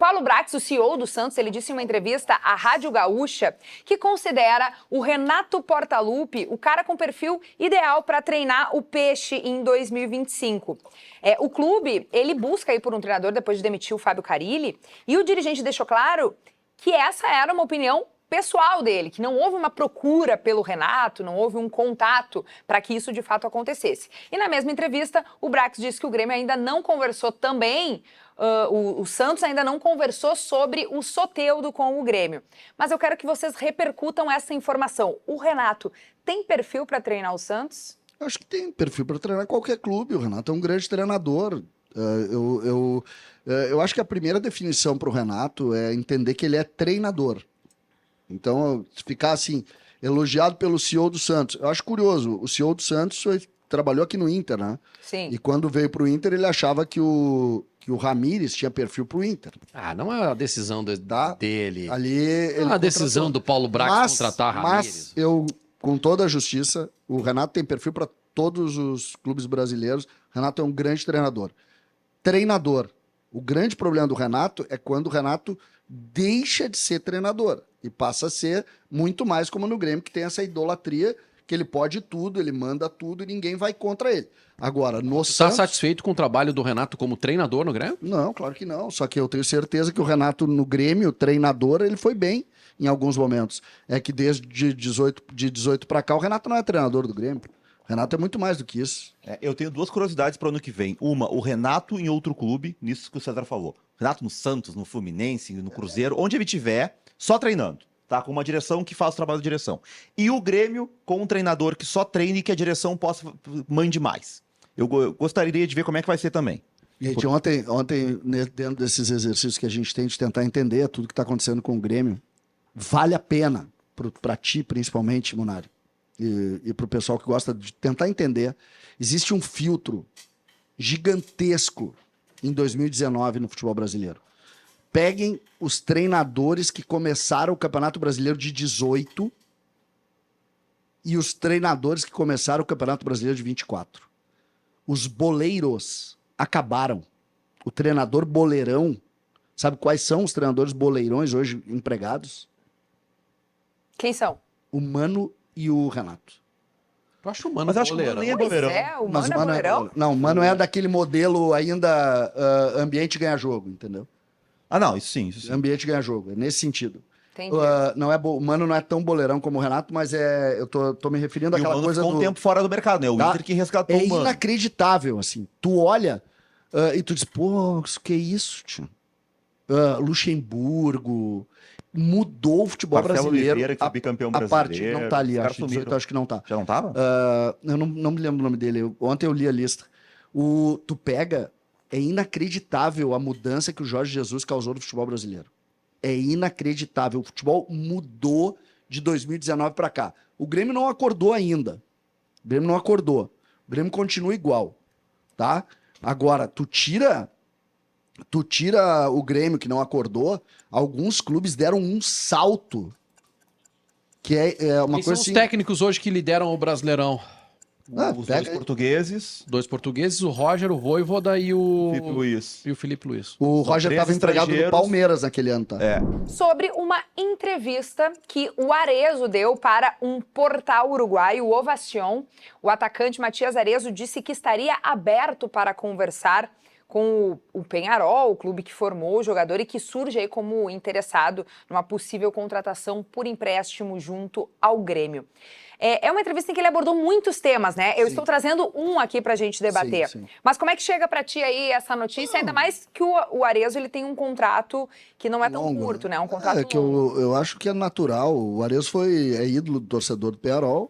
Paulo Brax, o CEO do Santos, ele disse em uma entrevista à Rádio Gaúcha que considera o Renato Portaluppi o cara com perfil ideal para treinar o Peixe em 2025. O clube, ele busca ir por um treinador depois de demitir o Fábio Carille, e o dirigente deixou claro que essa era uma opinião pessoal dele, que não houve uma procura pelo Renato, não houve um contato para que isso de fato acontecesse. E na mesma entrevista, o Brax disse que o Grêmio ainda não conversou também, o Santos ainda não conversou sobre o Soteldo com o Grêmio. Mas eu quero que vocês repercutam essa informação. O Renato tem perfil para treinar o Santos? Eu acho que tem perfil para treinar qualquer clube. O Renato é um grande treinador. Eu acho que a primeira definição para o Renato é entender que ele é treinador. Então, ficar assim, elogiado pelo CEO do Santos. Eu acho curioso, o CEO do Santos trabalhou aqui no Inter, né? Sim. E quando veio pro Inter, ele achava que o Ramires tinha perfil pro Inter. Ah, não é a decisão dele. Ali ele não é a decisão do Paulo Brax contratar Ramires. Mas eu, com toda a justiça, o Renato tem perfil para todos os clubes brasileiros. O Renato é um grande treinador. Treinador. O grande problema do Renato é quando o Renato deixa de ser treinador e passa a ser muito mais como no Grêmio, que tem essa idolatria que ele pode tudo, ele manda tudo e ninguém vai contra ele. Agora, no Santos... Tá satisfeito com o trabalho do Renato como treinador no Grêmio? Não, claro que não. Só que eu tenho certeza que o Renato no Grêmio, treinador, ele foi bem em alguns momentos. É que desde 18 para cá, o Renato não é treinador do Grêmio. O Renato é muito mais do que isso. Eu tenho duas curiosidades para o ano que vem. Uma, o Renato em outro clube, nisso que o César falou. Renato no Santos, no Fluminense, no Cruzeiro, onde ele estiver, só treinando. Tá? Com uma direção que faz o trabalho de direção. E o Grêmio com um treinador que só treine e que a direção mande mais. Eu gostaria de ver como é que vai ser também. Gente, ontem, dentro desses exercícios que a gente tem de tentar entender tudo que está acontecendo com o Grêmio, vale a pena, para ti principalmente, Munari, e para o pessoal que gosta de tentar entender, existe um filtro gigantesco em 2019 no futebol brasileiro. Peguem os treinadores que começaram o Campeonato Brasileiro de 18 e os treinadores que começaram o Campeonato Brasileiro de 24. Os boleiros acabaram. O treinador boleirão, sabe quais são os treinadores boleirões hoje empregados? Quem são? O Mano e o Renato. Eu acho o Mano Mas acho que o boleirão. Mano nem é boleirão. O Mano é boleirão? Não, o Mano é daquele modelo ainda ambiente ganha jogo, entendeu? Ah, não, isso sim. Ambiente ganha jogo, é nesse sentido. Entendi. O Mano não é tão boleirão como o Renato, mas eu tô me referindo àquela coisa ficou um tempo fora do mercado, né? O Inter que resgatou o Mano. É inacreditável, assim. Tu olha e tu diz, pô, que isso, tio? Luxemburgo... Mudou o futebol Marcelo brasileiro. Oliveira, que foi bicampeão brasileiro. Não tá ali, acho que não tá. Já não tava? Eu não me lembro o nome dele. Ontem eu li a lista. Tu pega... É inacreditável a mudança que o Jorge Jesus causou no futebol brasileiro. É inacreditável. O futebol mudou de 2019 para cá. O Grêmio não acordou ainda. O Grêmio não acordou. O Grêmio continua igual. Tá? Agora, tu tira o Grêmio que não acordou, alguns clubes deram um salto. Que é uma Quem coisa são assim... os técnicos hoje que lideram o Brasileirão? Os dois portugueses. Dois portugueses, o Roger, o Vojvoda e o... Felipe Luiz. E o Felipe Luiz. O Roger estava empregado no Palmeiras naquele ano, tá? Sobre uma entrevista que o Arezzo deu para um portal uruguaio, o Ovación, o atacante Matias Arezzo disse que estaria aberto para conversar com o Peñarol, o clube que formou o jogador e que surge aí como interessado numa possível contratação por empréstimo junto ao Grêmio. É uma entrevista em que ele abordou muitos temas, né? Eu estou trazendo um aqui pra gente debater. Sim. Mas como é que chega pra ti aí essa notícia? Ainda mais que o Arezzo, ele tem um contrato que não é tão longo, curto, né? Um contrato que eu acho que é natural. O Arezzo é ídolo do torcedor do Peñarol.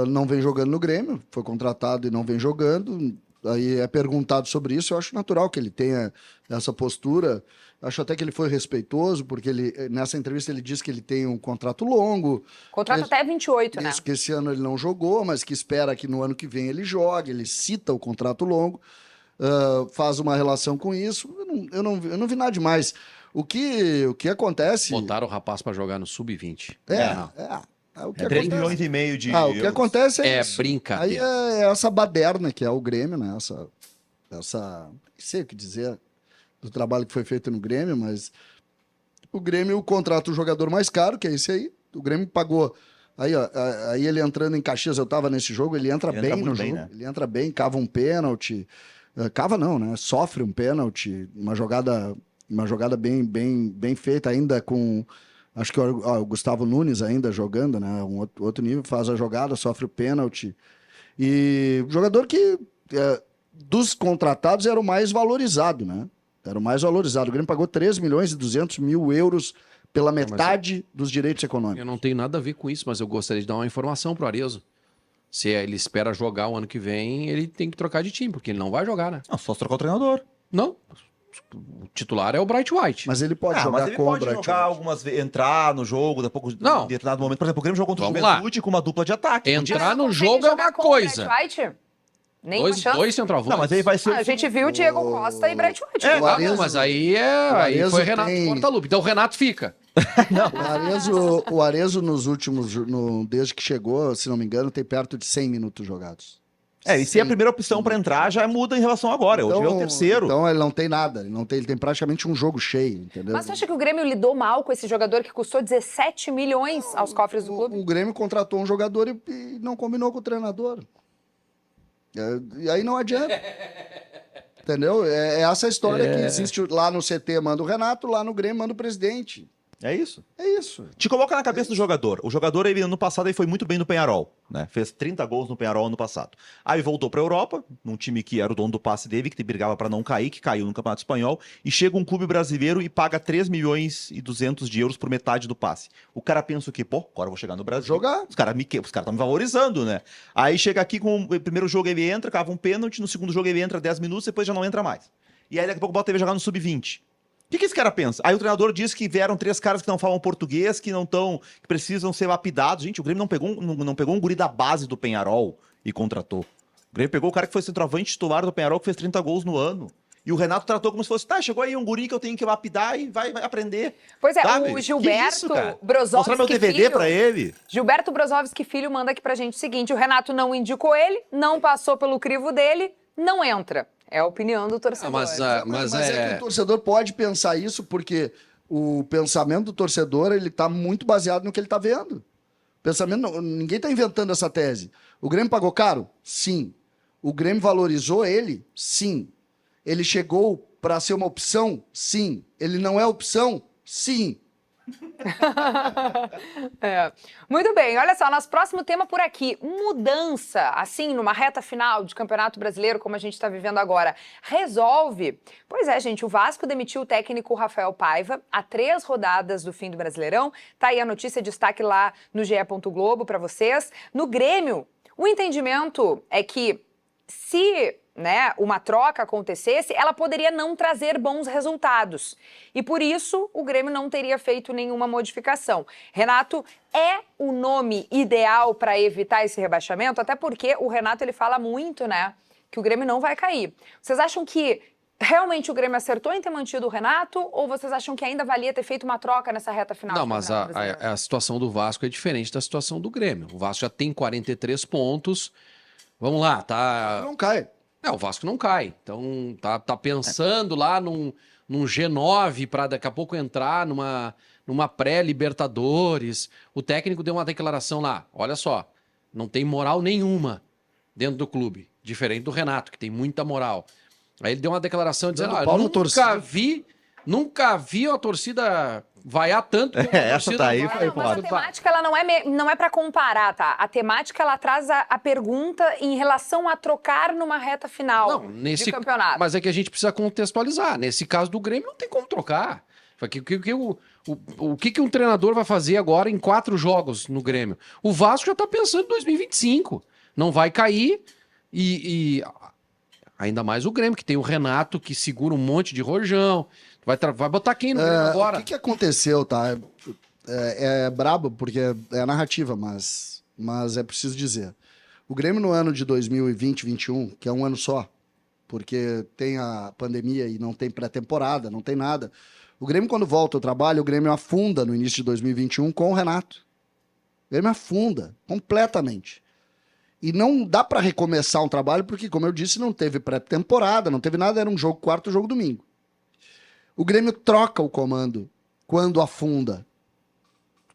Não vem jogando no Grêmio. Foi contratado e não vem jogando. Aí é perguntado sobre isso. Eu acho natural que ele tenha essa postura. Acho até que ele foi respeitoso, porque nessa entrevista ele disse que ele tem um contrato longo. Contrato até 28, né? Isso, que esse ano ele não jogou, mas que espera que no ano que vem ele jogue. Ele cita o contrato longo, faz uma relação com isso. Eu não vi nada demais. O que acontece... Botaram o rapaz para jogar no Sub-20. O que 3 milhões e meio de o que acontece é isso. Brincadeira. Aí é essa baderna que é o Grêmio, né? Essa não sei o que dizer. do trabalho que foi feito no Grêmio, mas o Grêmio contrata o jogador mais caro, que é esse aí. O Grêmio pagou. Aí, ó, aí ele entrando em Caxias, eu tava nesse jogo, ele entra bem no jogo. Né? Ele entra bem, cava um pênalti. Cava não, né? Sofre um pênalti, uma jogada bem feita, ainda com. Acho que o Gustavo Nunes ainda jogando, né? Um outro nível, faz a jogada, sofre o pênalti. E o jogador que, dos contratados, era o mais valorizado, né? Era o mais valorizado. O Grêmio pagou 3.200.000 euros pela metade dos direitos econômicos. Eu não tenho nada a ver com isso, mas eu gostaria de dar uma informação pro Arezzo. Se ele espera jogar o ano que vem, ele tem que trocar de time, porque ele não vai jogar, né? Não, só se trocar o treinador. Não. O titular é o Bright White. Mas ele pode jogar mas ele com pode o Bright jogar White. algumas vezes, entrar no jogo, depois em Não. determinado momento. Por exemplo, o Grêmio jogou contra o Vamos lá. Juventude com uma dupla de ataque. Entrar no Consegue jogo é jogar uma com o coisa. Bright White? Nem uma chance? Dois centroavantes. Não, mas aí vai ser... A gente viu o Diego Costa e Bright White. O Arezzo- mas aí Arezzo foi Renato tem- Portaluppi. Então o Renato fica. O Arezzo nos últimos, desde que chegou, se não me engano, tem perto de 100 minutos jogados. E se é a primeira opção pra entrar, já muda em relação a agora. Hoje é o terceiro. Então ele não tem nada, ele tem praticamente um jogo cheio, entendeu? Mas você acha que o Grêmio lidou mal com esse jogador que custou 17 milhões aos cofres do clube? O Grêmio contratou um jogador e não combinou com o treinador. E aí não adianta. Entendeu? É essa história que existe lá no CT, manda o Renato, lá no Grêmio manda o presidente. É isso. É isso. Te coloca na cabeça do jogador. O jogador, ele, ano passado, ele foi muito bem no Peñarol, né? Fez 30 gols no Peñarol ano passado. Aí voltou pra Europa, num time que era o dono do passe dele, que brigava pra não cair, que caiu no Campeonato Espanhol, e chega um clube brasileiro e paga 3.200.000 de euros por metade do passe. O cara pensa o quê? Pô, agora eu vou chegar no Brasil. Jogar. Os caras estão me valorizando, né? Aí chega aqui com o primeiro jogo ele entra, cava um pênalti, no segundo jogo ele entra 10 minutos, depois já não entra mais. E aí daqui a pouco bota ele jogar no sub-20. O que esse cara pensa? Aí o treinador diz que vieram 3 caras que não falam português, que precisam ser lapidados. Gente, o Grêmio não pegou um guri da base do Peñarol e contratou. O Grêmio pegou o cara que foi centroavante titular do Peñarol, que fez 30 gols no ano. E o Renato tratou como se fosse, chegou aí um guri que eu tenho que lapidar e vai aprender. Pois é, Sabe? o Que Gilberto isso, cara? Brozovski Mostrar meu DVD Filho, pra ele. Gilberto Brozovski Filho manda aqui pra gente o seguinte: o Renato não indicou ele, não passou pelo crivo dele, não entra. É a opinião do torcedor. Mas é que o torcedor pode pensar isso porque o pensamento do torcedor ele tá muito baseado no que ele tá vendo. Ninguém tá inventando essa tese. O Grêmio pagou caro? Sim. O Grêmio valorizou ele? Sim. Ele chegou para ser uma opção? Sim. Ele não é opção? Sim. Muito bem, olha só, nosso próximo tema por aqui, mudança, assim, numa reta final de Campeonato Brasileiro, como a gente está vivendo agora, resolve? Pois é, gente, o Vasco demitiu o técnico Rafael Paiva há 3 rodadas do fim do Brasileirão, tá aí a notícia, destaque lá no GE. Globo para vocês. No Grêmio, o entendimento é que se uma troca acontecesse, ela poderia não trazer bons resultados. E por isso, o Grêmio não teria feito nenhuma modificação. Renato é o nome ideal para evitar esse rebaixamento, até porque o Renato ele fala muito, que o Grêmio não vai cair. Vocês acham que realmente o Grêmio acertou em ter mantido o Renato ou vocês acham que ainda valia ter feito uma troca nessa reta final? Não, mas a situação do Vasco é diferente da situação do Grêmio. O Vasco já tem 43 pontos. Vamos lá, tá... Não cai. O Vasco não cai. Então, tá pensando lá num G9 para daqui a pouco entrar numa pré-Libertadores. O técnico deu uma declaração lá. Olha só, não tem moral nenhuma dentro do clube. Diferente do Renato, que tem muita moral. Aí ele deu uma declaração dizendo, nunca vi a torcida vaiar tanto. Essa tá aí. Mas a temática ela não é para comparar, tá? A temática ela traz a pergunta em relação a trocar numa reta final de campeonato. Mas é que a gente precisa contextualizar. Nesse caso do Grêmio não tem como trocar. O que um treinador vai fazer agora em 4 jogos no Grêmio? O Vasco já tá pensando em 2025. Não vai cair e ainda mais o Grêmio, que tem o Renato que segura um monte de rojão. Vai botar quem no Grêmio agora? O que aconteceu, tá? É brabo porque é a narrativa, mas é preciso dizer. O Grêmio no ano de 2020-21, que é um ano só, porque tem a pandemia e não tem pré-temporada, não tem nada. O Grêmio, quando volta ao trabalho, o Grêmio afunda no início de 2021 com o Renato. O Grêmio afunda completamente. E não dá para recomeçar um trabalho porque, como eu disse, não teve pré-temporada, não teve nada, era um jogo quarto, jogo domingo. O Grêmio troca o comando quando afunda.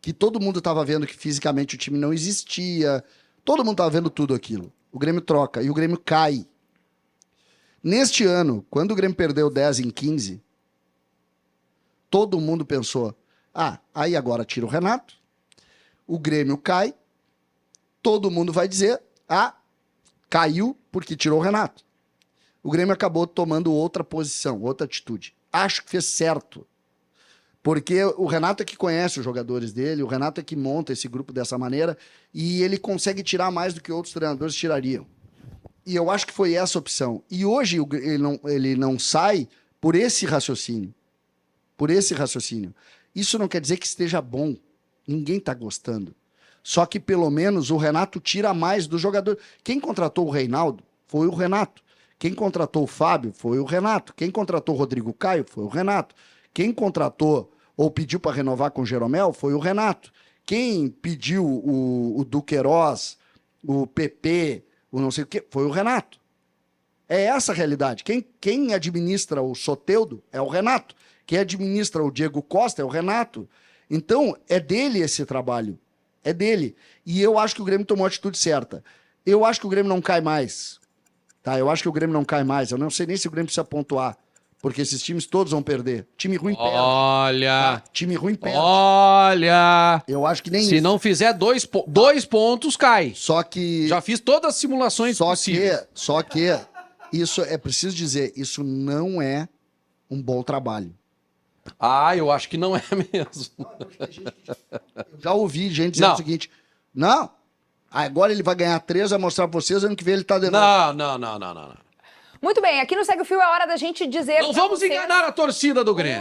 Que todo mundo estava vendo que fisicamente o time não existia. Todo mundo estava vendo tudo aquilo. O Grêmio troca e o Grêmio cai. Neste ano, quando o Grêmio perdeu 10 em 15, todo mundo pensou, aí agora tira o Renato, o Grêmio cai, todo mundo vai dizer, caiu porque tirou o Renato. O Grêmio acabou tomando outra posição, outra atitude. Acho que fez certo. Porque o Renato é que conhece os jogadores dele, o Renato é que monta esse grupo dessa maneira e ele consegue tirar mais do que outros treinadores tirariam. E eu acho que foi essa a opção. E hoje ele não sai por esse raciocínio. Por esse raciocínio. Isso não quer dizer que esteja bom. Ninguém está gostando. Só que pelo menos o Renato tira mais do jogador. Quem contratou o Reinaldo foi o Renato. Quem contratou o Fábio foi o Renato. Quem contratou o Rodrigo Caio foi o Renato. Quem contratou ou pediu para renovar com o Jeromel foi o Renato. Quem pediu o Duqueiroz, o PP, o não sei o quê, foi o Renato. É essa a realidade. Quem administra o Soteldo é o Renato. Quem administra o Diego Costa é o Renato. Então, é dele esse trabalho. É dele. E eu acho que o Grêmio tomou a atitude certa. Eu acho que o Grêmio não cai mais. Tá? Eu acho que o Grêmio não cai mais. Eu não sei nem se o Grêmio precisa pontuar. Porque esses times todos vão perder. Time ruim perde. Olha! Tá? Time ruim perde. Olha! Eu acho que nem Se isso. não fizer dois pontos, cai. Só que... Já fiz todas as simulações possíveis. Só que, isso é preciso dizer, isso não é um bom trabalho. Eu acho que não é mesmo. Eu já ouvi gente dizendo Não. o seguinte, não, agora ele vai ganhar 3, vai mostrar pra vocês, ano que vem ele tá de novo. Não. Muito bem, aqui no Segue o Fio é hora da gente dizer Não pra vamos vocês- enganar a torcida do Grêmio.